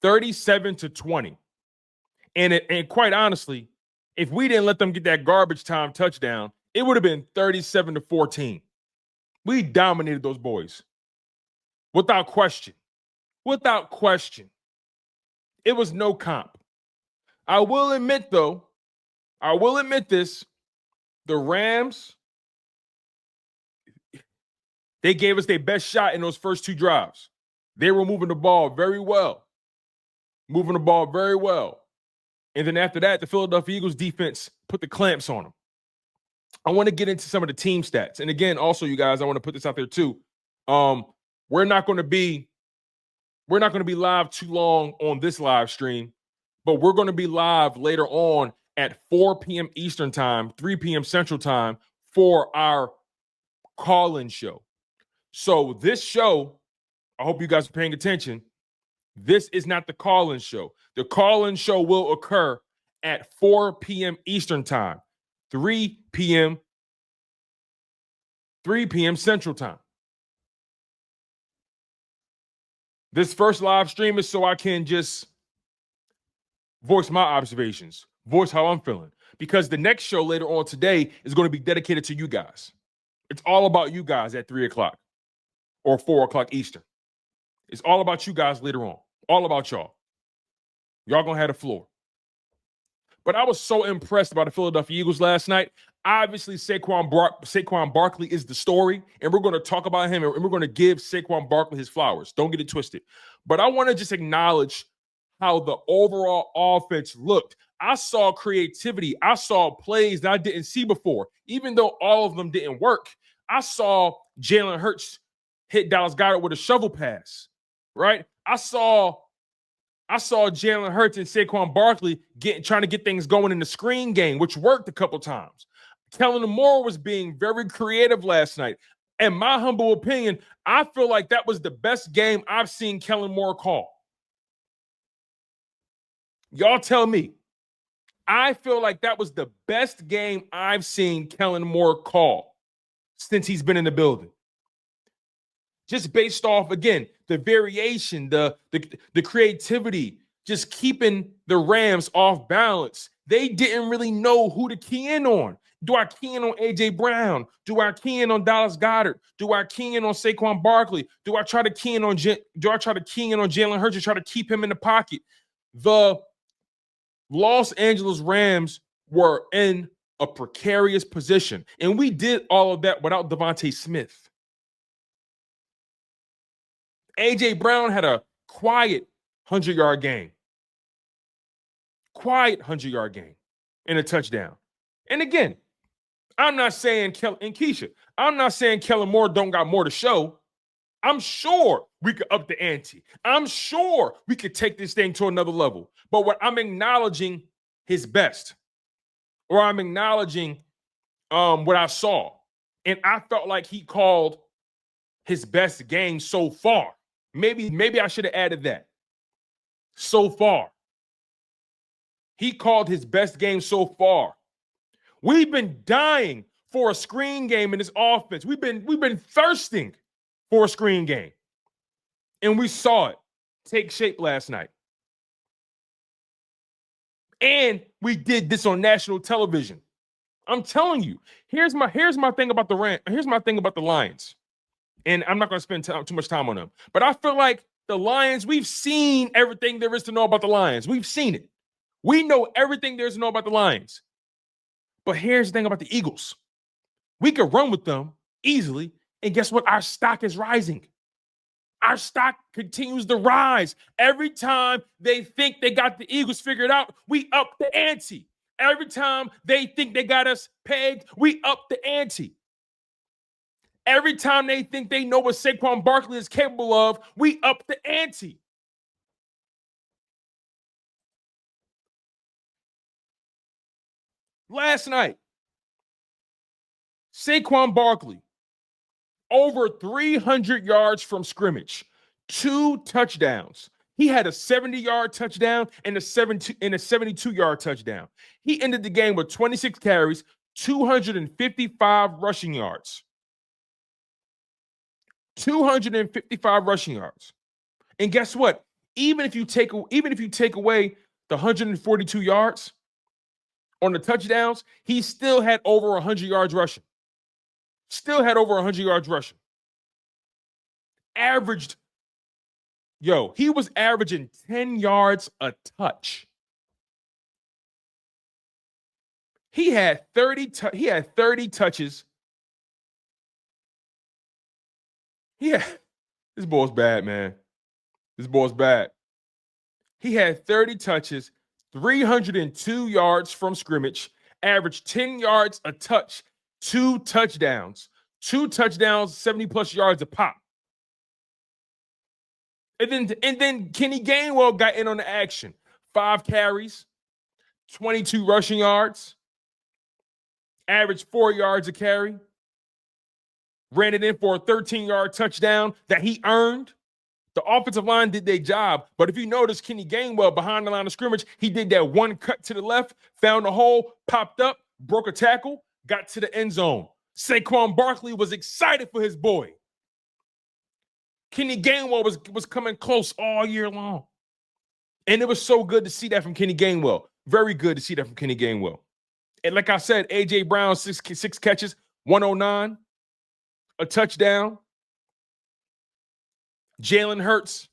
37-20. And quite honestly, if we didn't let them get that garbage time touchdown, it would have been 37-14. We dominated those boys. Without question. Without question. It was no comp. I will admit, though, this, the Rams, they gave us their best shot in those first two drives. They were moving the ball very well. And then after that, the Philadelphia Eagles defense put the clamps on them. I want to get into some of the team stats. And again, also, you guys, I want to put this out there too. We're not going to be live too long on this live stream, but we're going to be live later on at 4 p.m. Eastern time, 3 p.m. Central time for our call-in show. So this show, I hope you guys are paying attention. This is not the call-in show. The call-in show will occur at 4 p.m. Eastern time, 3 p.m. Central time. This first live stream is so I can just voice my observations, voice how I'm feeling. Because the next show later on today is going to be dedicated to you guys. It's all about you guys at 3 o'clock or 4 o'clock Eastern. It's all about you guys later on. All about y'all. Y'all going to have the floor. But I was so impressed by the Philadelphia Eagles last night. Obviously, Saquon Barkley is the story, and we're going to talk about him, and we're going to give Saquon Barkley his flowers. Don't get it twisted. But I want to just acknowledge how the overall offense looked. I saw creativity. I saw plays that I didn't see before. Even though all of them didn't work, I saw Jalen Hurts hit Dallas Goedert with a shovel pass, right? I saw Jalen Hurts and Saquon Barkley trying to get things going in the screen game, which worked a couple times. Kellen Moore was being very creative last night. In my humble opinion, I feel like that was the best game I've seen Kellen Moore call. Y'all tell me. I feel like that was the best game I've seen Kellen Moore call since he's been in the building. Just based off, again, the variation, the creativity, just keeping the Rams off balance. They didn't really know who to key in on. Do I key in on A.J. Brown? Do I key in on Dallas Goedert? Do I key in on Saquon Barkley? Do I try to key in on Jalen Hurts and try to keep him in the pocket? The Los Angeles Rams were in a precarious position, and we did all of that without Devontae Smith. A.J. Brown had a quiet 100-yard game. Quiet 100-yard game and a touchdown. And again, I'm not saying I'm not saying Kellen Moore don't got more to show. I'm sure we could up the ante. I'm sure we could take this thing to another level. But what I'm acknowledging his best, or I'm acknowledging what I saw. And I felt like he called his best game so far. Maybe I should have added that. So far. He called his best game so far. We've been dying for a screen game in this offense. We've been thirsting for a screen game. And we saw it take shape last night. And we did this on national television. I'm telling you, here's my thing about the Lions. And I'm not going to spend too much time on them. But I feel like the Lions, we've seen everything there is to know about the Lions. We've seen it. We know everything there is to know about the Lions. But here's the thing about the Eagles. We could run with them easily. And guess what? Our stock is rising. Our stock continues to rise. Every time they think they got the Eagles figured out, we up the ante. Every time they think they got us pegged, we up the ante. Every time they think they know what Saquon Barkley is capable of, we up the ante. Last night, Saquon Barkley, over 300 yards from scrimmage, 2 touchdowns. He had a 70-yard touchdown and a 72-yard touchdown. He ended the game with 26 carries, 255 rushing yards. 255 rushing yards. And guess what? even if you take away the 142 yards on the touchdowns, he still had over 100 yards rushing. Still had over 100 yards rushing. He was averaging 10 yards a touch. He had 30 touches. This boy's bad, man. This boy's bad. He had 30 touches, 302 yards from scrimmage, averaged 10 yards a touch, 2 touchdowns. 2 touchdowns, 70-plus yards a pop. And then Kenny Gainwell got in on the action. 5 carries, 22 rushing yards, averaged 4 yards a carry, ran it in for a 13-yard touchdown that he earned. The offensive line did their job, but if you notice, Kenny Gainwell behind the line of scrimmage, he did that one cut to the left, found a hole, popped up, broke a tackle, got to the end zone. Saquon Barkley was excited for his boy. Kenny Gainwell was coming close all year long. And it was so good to see that from Kenny Gainwell. Very good to see that from Kenny Gainwell. And like I said, A.J. Brown, six catches, 109, a touchdown. Jalen Hurts,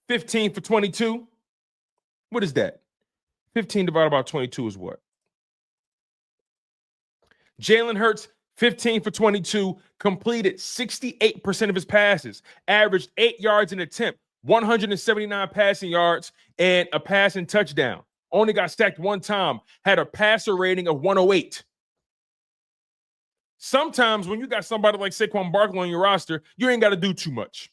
15 for 22. What is that? 15 divided by 22 is what? Jalen Hurts, 15 for 22, completed 68% of his passes, averaged 8 yards an attempt, 179 passing yards, and a passing touchdown. Only got sacked one time, had a passer rating of 108. Sometimes when you got somebody like Saquon Barkley on your roster, you ain't got to do too much.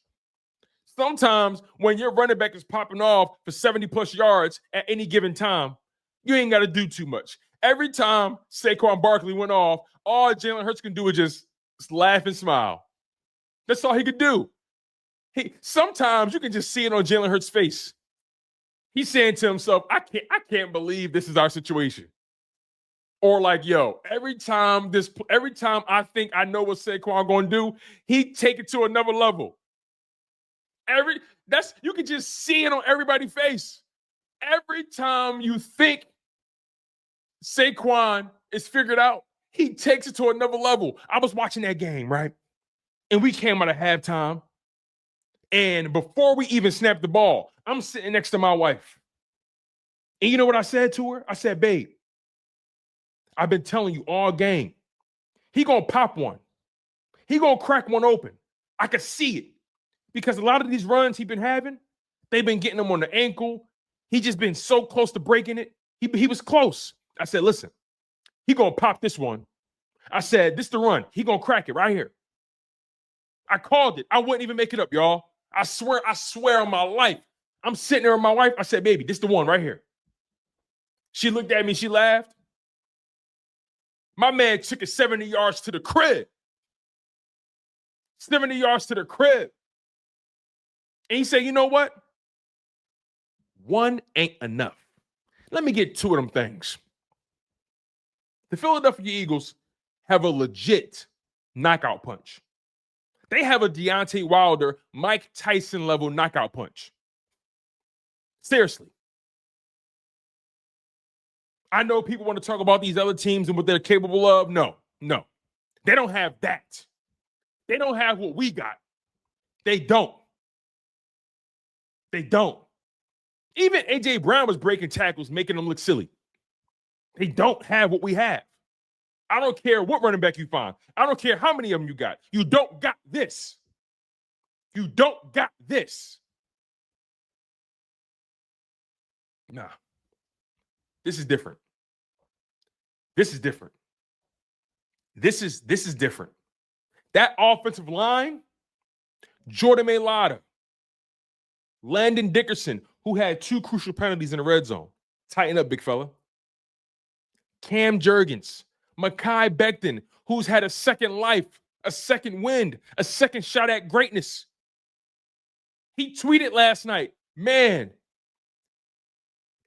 Sometimes when your running back is popping off for 70-plus yards at any given time, you ain't got to do too much. Every time Saquon Barkley went off, all Jalen Hurts can do is just laugh and smile. That's all he could do. Sometimes you can just see it on Jalen Hurts' face. He's saying to himself, I can't believe this is our situation. Or like, every time I think I know what Saquon going to do, he take it to another level. You can just see it on everybody's face. Every time you think Saquon is figured out, he takes it to another level. I was watching that game, right? And we came out of halftime. And before we even snapped the ball, I'm sitting next to my wife. And you know what I said to her? I said, babe, I've been telling you all game. He going to pop one. He going to crack one open. I could see it. Because a lot of these runs he's been having, they've been getting him on the ankle. He just been so close to breaking it. He was close. I said, listen, he going to pop this one. I said, this the run. He going to crack it right here. I called it. I wouldn't even make it up, y'all. I swear on my life. I'm sitting there with my wife. I said, baby, this the one right here. She looked at me. She laughed. My man took it 70 yards to the crib. 70 yards to the crib. And he said, you know what? One ain't enough. Let me get two of them things. The Philadelphia Eagles have a legit knockout punch. They have a Deontay Wilder, Mike Tyson level knockout punch. Seriously. I know people want to talk about these other teams and what they're capable of. No. They don't have that. They don't have what we got. They don't. Even A.J. Brown was breaking tackles, making them look silly. They don't have what we have. I don't care what running back you find. I don't care how many of them you got. You don't got this. You don't got this. Nah. This is different. This is different. That offensive line, Jordan Mailata, Landon Dickerson, who had 2 crucial penalties in the red zone. Tighten up, big fella. Cam Jurgens, Mekhi Becton, who's had a second life, a second wind, a second shot at greatness. He tweeted last night, man,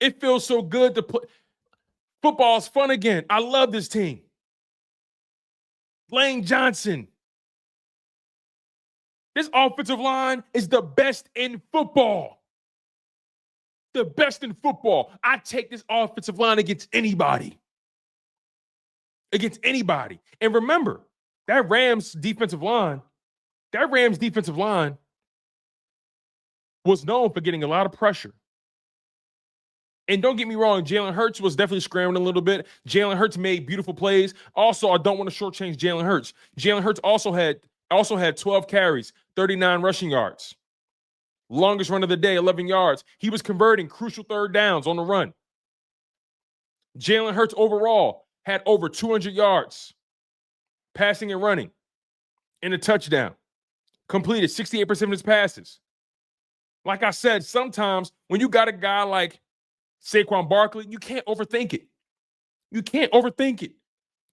it feels so good to play. Football's fun again. I love this team. Lane Johnson. This offensive line is the best in football. The best in football. I take this offensive line against anybody. Against anybody. And remember, that Rams defensive line was known for getting a lot of pressure. And don't get me wrong, Jalen Hurts was definitely scrambling a little bit. Jalen Hurts made beautiful plays. Also, I don't want to shortchange Jalen Hurts. Jalen Hurts also had 12 carries, 39 rushing yards. Longest run of the day, 11 yards. He was converting crucial third downs on the run. Jalen Hurts overall had over 200 yards, passing and running, and a touchdown. Completed 68% of his passes. Like I said, sometimes when you got a guy like Saquon Barkley, you can't overthink it. You can't overthink it.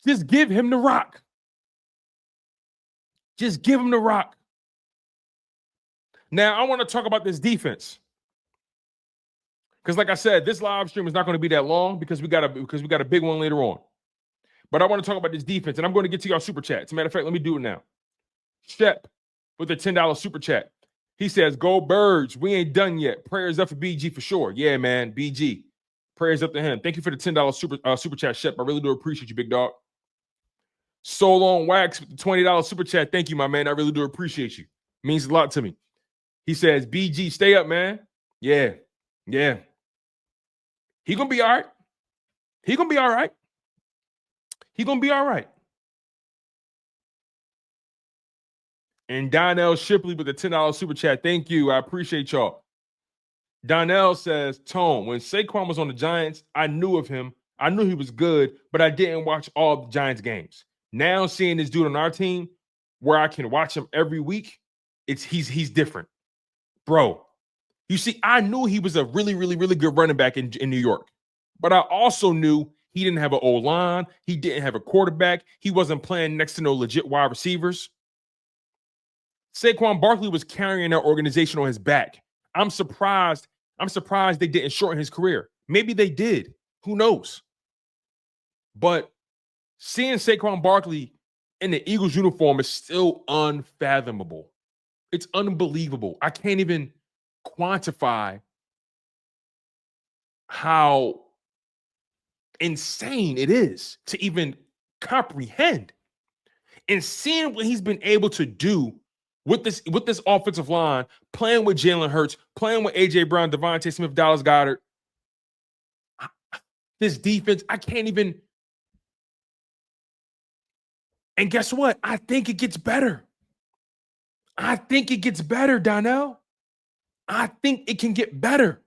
Just give him the rock. Just give him the rock. Now, I want to talk about this defense. Because like I said, this live stream is not going to be that long because we got a big one later on. But I want to talk about this defense, and I'm going to get to y'all super chat. As a matter of fact, let me do it now. Shep with a $10 super chat. He says, "Go Birds. We ain't done yet. Prayers up for BG for sure." Yeah, man. BG. Prayers up to him. Thank you for the $10 super chat, Shep. I really do appreciate you, big dog. Soul on Wax with the $20 super chat. Thank you, my man. I really do appreciate you. Means a lot to me. He says, "BG, stay up, man." Yeah. Yeah. He gonna be all right. He gonna be all right. He gonna be all right. And Donnell Shipley with the $10 super chat. Thank you. I appreciate y'all. Donnell says, "Tone, when Saquon was on the Giants, I knew of him. I knew he was good, but I didn't watch all the Giants games. Now seeing this dude on our team where I can watch him every week, he's different. Bro, you see, I knew he was a really, really, really good running back in New York. But I also knew he didn't have an O-line. He didn't have a quarterback. He wasn't playing next to no legit wide receivers. Saquon Barkley was carrying that organization on his back. I'm surprised they didn't shorten his career. Maybe they did. Who knows? But seeing Saquon Barkley in the Eagles uniform is still unfathomable. It's unbelievable. I can't even quantify how insane it is to even comprehend. And seeing what he's been able to do with this offensive line, playing with Jalen Hurts, playing with A.J. Brown, Devontae Smith, Dallas Goedert, this defense, I can't even. And guess what? I think it gets better. I think it gets better, Donnell. I think it can get better.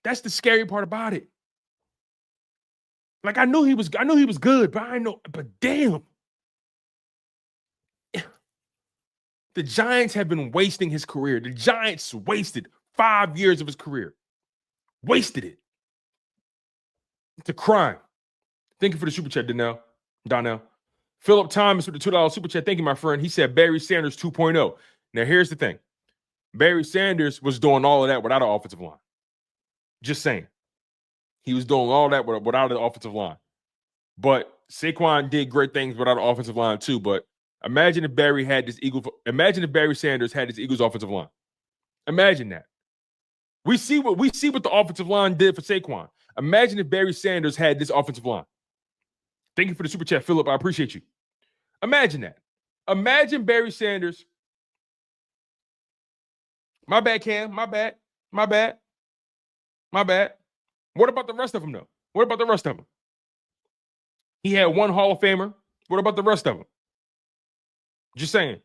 That's the scary part about it. Like I knew he was good, but damn. The Giants have been wasting his career. The Giants wasted 5 years of his career. Wasted it. It's a crime. Thank you for the super chat, Donnell. Philip Thomas with the $2 super chat. Thank you, my friend. He said Barry Sanders 2.0. Now, here's the thing. Barry Sanders was doing all of that without an offensive line. Just saying. He was doing all that without an offensive line. But Saquon did great things without an offensive line too. But imagine if Barry Sanders had this Eagles offensive line. Imagine that. We see what the offensive line did for Saquon. Imagine if Barry Sanders had this offensive line. Thank you for the super chat, Philip. I appreciate you. Imagine that. Imagine Barry Sanders. My bad, Cam. My bad. What about the rest of them, though? What about the rest of them? He had one Hall of Famer. What about the rest of them? Just saying.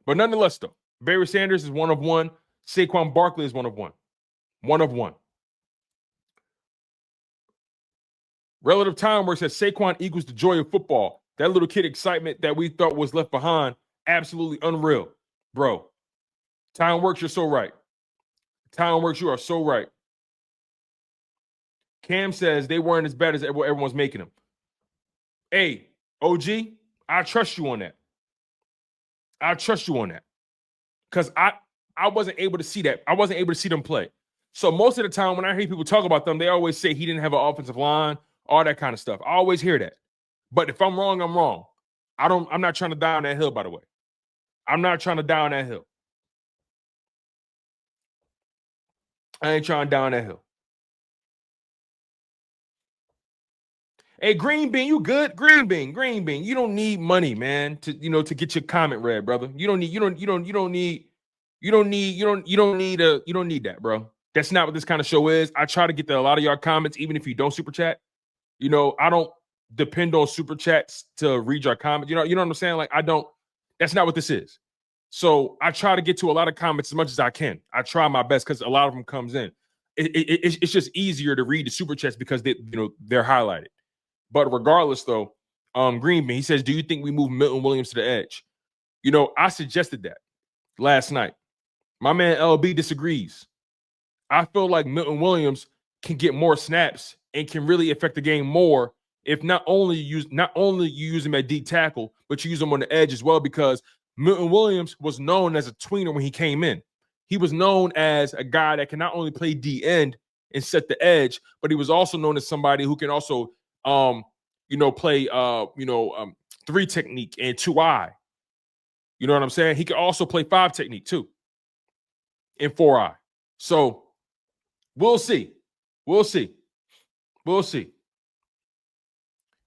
But nonetheless, though, Barry Sanders is one of one. Saquon Barkley is one of one. One of one. Relative Time Works says Saquon equals the joy of football. That little kid excitement that we thought was left behind, absolutely unreal. Bro, Time Works, you're so right. Time Works, you are so right. Cam says they weren't as bad as everyone's making them. Hey, OG, I trust you on that. Because I wasn't able to see that. I wasn't able to see them play. So most of the time when I hear people talk about them, they always say he didn't have an offensive line, all that kind of stuff. I always hear that. But if I'm wrong, I'm wrong. I'm not trying to die on that hill, by the way. I'm not trying to down that hill. I ain't trying down that hill. Hey, Green Bean, you good? Green Bean. You don't need money, man, to get your comment read, brother. You don't need that, bro. That's not what this kind of show is. I try to get to a lot of y'all comments, even if you don't super chat. I don't depend on super chats to read your comments. You know what I'm saying? Like, I don't. That's not what this is. So I try to get to a lot of comments as much as I can. I try my best because a lot of them comes in. It's just easier to read the super chats because they're highlighted. But regardless, though, Green Bean, he says, do you think we move Milton Williams to the edge? I suggested that last night. My man LB disagrees. I feel like Milton Williams can get more snaps and can really affect the game more if not only you use him at D tackle, but you use him on the edge as well, because Milton Williams was known as a tweener when he came in. He was known as a guy that can not only play D end and set the edge, but he was also known as somebody who can also play 3 technique and 2-eye. You know what I'm saying? He can also play 5 technique too and 4-eye. So we'll see.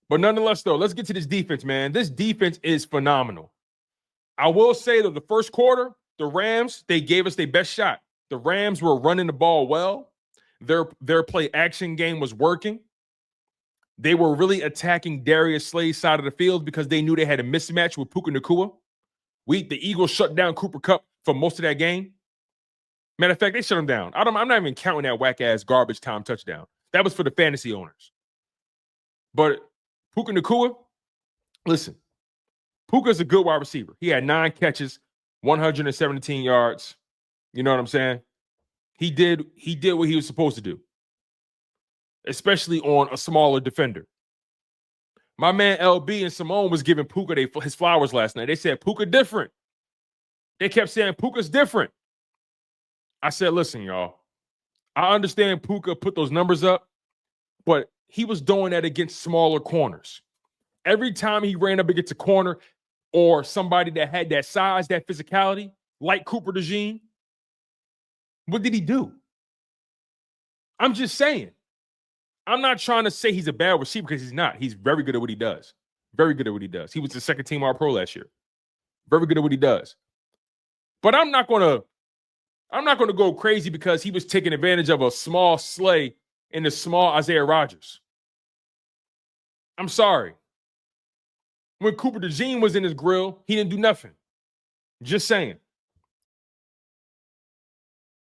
But nonetheless, though, let's get to this defense, man. This defense is phenomenal. I will say that the first quarter, the Rams, they gave us their best shot. The Rams were running the ball well. Their play action game was working. They were really attacking Darius Slay's side of the field because they knew they had a mismatch with Puka Nacua. The Eagles shut down Cooper Kupp for most of that game. Matter of fact, they shut him down. I'm not even counting that whack-ass garbage time touchdown. That was for the fantasy owners. But Puka Nacua, listen, Puka's a good wide receiver. He had 9 catches, 117 yards. You know what I'm saying? He did what he was supposed to do, especially on a smaller defender. My man LB and Simone was giving Puka his flowers last night. They said, Puka different. They kept saying, Puka's different. I said, listen, y'all, I understand Puka put those numbers up, but he was doing that against smaller corners. Every time he ran up against a corner or somebody that had that size, that physicality, like Cooper DeJean, what did he do? I'm just saying. I'm not trying to say he's a bad receiver because he's not. He's very good at what he does. Very good at what he does. He was the second team All-Pro last year. Very good at what he does. But I'm not gonna go crazy because he was taking advantage of a small Slay and a small Isaiah Rodgers. I'm sorry. When Cooper DeJean was in his grill, he didn't do nothing. Just saying.